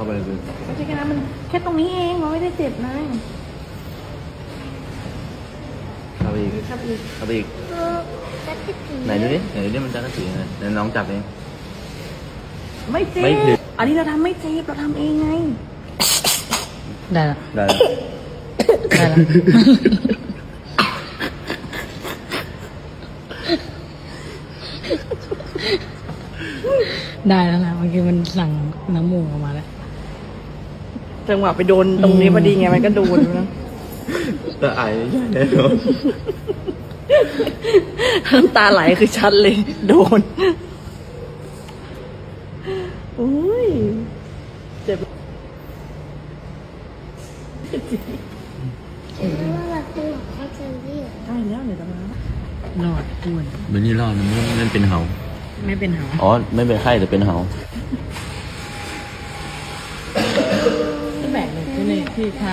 เข้าไปเลย ไม่ใช่แค่นั้นมันแค่ตรงนี้เองมันไม่ได้เจ็บนะ เข้าไปอีก ครับอีก เข้าไปอีก จัดที่ผี ไหนดูดิมันจะกระสีไงไหนน้องจับเอง ไม่เจ็ ไม่เจ็ บบ อันนี้เราทำไม่เจ็บเราทำเองไง ได้ละ ได้แล้ว ได้ละได้แล้วนะเมื่อกี้มันสั่งน้ำมูกออกมาแล้ว จังหวะไปโดนตรงนี้พอดีไงมันก็โดนนะ แต่ไอ้ใช่แน่นอน น้ำตาไหลคือชัดเลย โดนอุ้ยเจ็บ ว่าเราคือหลอกให้เจอเรียก ได้แล้วเนี่ยตรงนั้น รอดอ้วน เบนนี่รอดมันไม่เป็นเหา ไม่เป็นหา อ๋อไม่เป็นไข้แต่เป็นเหา แบ่งเลยที่ในที่ทา